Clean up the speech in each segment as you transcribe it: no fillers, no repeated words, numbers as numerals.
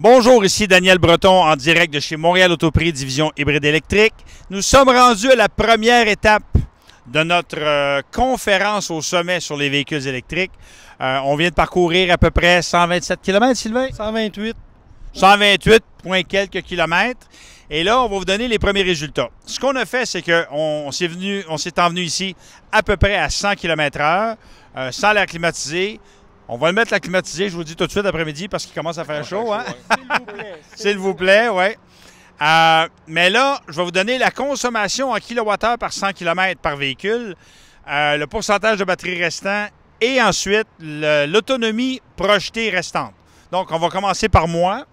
Bonjour, ici Daniel Breton en direct de chez Montréal Autoprix, division hybride électrique. Nous sommes rendus à la première étape de notre conférence au sommet sur les véhicules électriques. On vient de parcourir à peu près 127 km, Sylvain? 128. 128 point quelques kilomètres. Et là, on va vous donner les premiers résultats. Ce qu'on a fait, c'est qu'on s'est envenu ici à peu près à 100 km/h, sans l'air climatisé. On va le mettre la climatisée, je vous dis tout de suite après-midi, parce qu'il commence à faire chaud. Hein? S'il vous plaît, oui. Mais là, je vais vous donner la consommation en kilowattheure par 100 km par véhicule, le pourcentage de batterie restant et ensuite l'autonomie projetée restante. Donc, on va commencer par moi,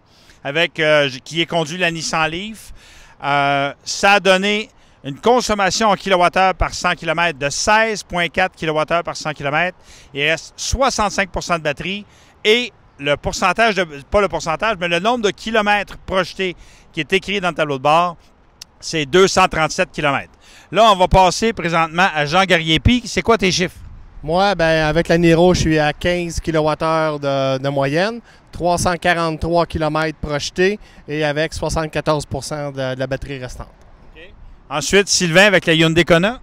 qui ai conduit la Nissan Leaf. Ça a donné une consommation en kilowattheure par 100 km de 16,4 kWh par 100 km. Il reste 65 de batterie et le pourcentage, pas le pourcentage, mais le nombre de kilomètres projetés qui est écrit dans le tableau de bord, c'est 237 km. Là, on va passer présentement à Jean Garriépi. C'est quoi tes chiffres? Moi, avec la Niro, je suis à 15 kWh de moyenne, 343 km projetés et avec 74 de la batterie restante. Okay. Ensuite, Sylvain avec la Hyundai Kona.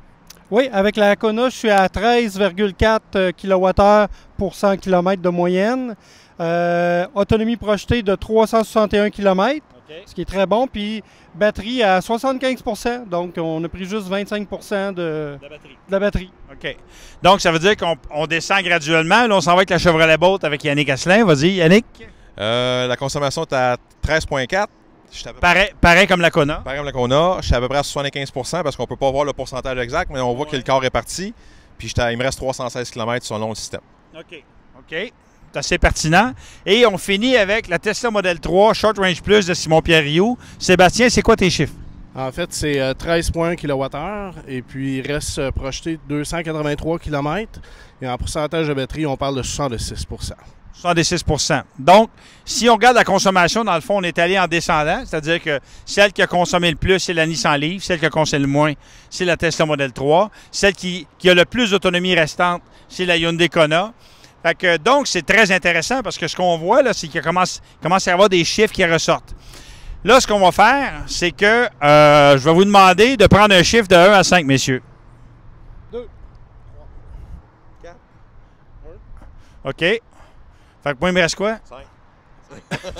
Oui, avec la Kona, je suis à 13,4 kWh pour 100 km de moyenne. Autonomie projetée de 361 km, okay, ce qui est très bon. Puis batterie à 75 %, donc on a pris juste 25 % de la batterie. OK. Donc, ça veut dire qu'on descend graduellement. Là, on s'en va avec la Chevrolet Bolt avec Yannick Asselin. Vas-y, Yannick. La consommation est à 13,4. Pareil comme la Kona. Pareil comme la Kona. Je suis à peu près à 75 % parce qu'on ne peut pas voir le pourcentage exact, mais on voit que le corps est parti. Puis il me reste 316 km selon le système. OK. OK. C'est assez pertinent. Et on finit avec la Tesla Model 3 Short Range Plus de Simon-Pierre Rioux. Sébastien, c'est quoi tes chiffres? En fait, c'est 13,1 kWh et puis il reste projeté 283 km. Et en pourcentage de batterie, on parle de 66 %. 66 %. Donc, si on regarde la consommation, dans le fond, on est allé en descendant, c'est-à-dire que celle qui a consommé le plus, c'est la Nissan Leaf. Celle qui a consommé le moins, c'est la Tesla Model 3. Celle qui a le plus d'autonomie restante, c'est la Hyundai Kona. Fait que, donc, c'est très intéressant parce que ce qu'on voit, là, c'est qu'il commence à y avoir des chiffres qui ressortent. Là, ce qu'on va faire, c'est que je vais vous demander de prendre un chiffre de 1 à 5, messieurs. 2, 3, 4, 1. OK. Fait que moi, il me reste quoi? 5.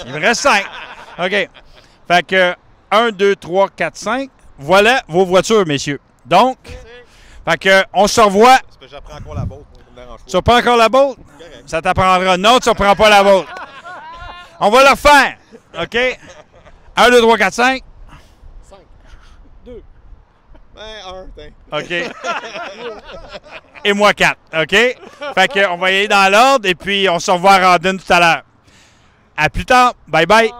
Il me reste 5. OK. Fait que 1, 2, 3, 4, 5. Voilà vos voitures, messieurs. Donc, fait que on se revoit. Parce que j'apprends encore la botte. Tu reprends encore la botte? Ça t'apprendra. Non, tu ne reprends pas la botte. On va le refaire. OK? 1, 2, 3, 4, 5. 5, 2. 1, OK. Et moi, 4. OK? Fait qu'on va y aller dans l'ordre et puis on se revoit à Rawdon tout à l'heure. À plus tard. Bye bye.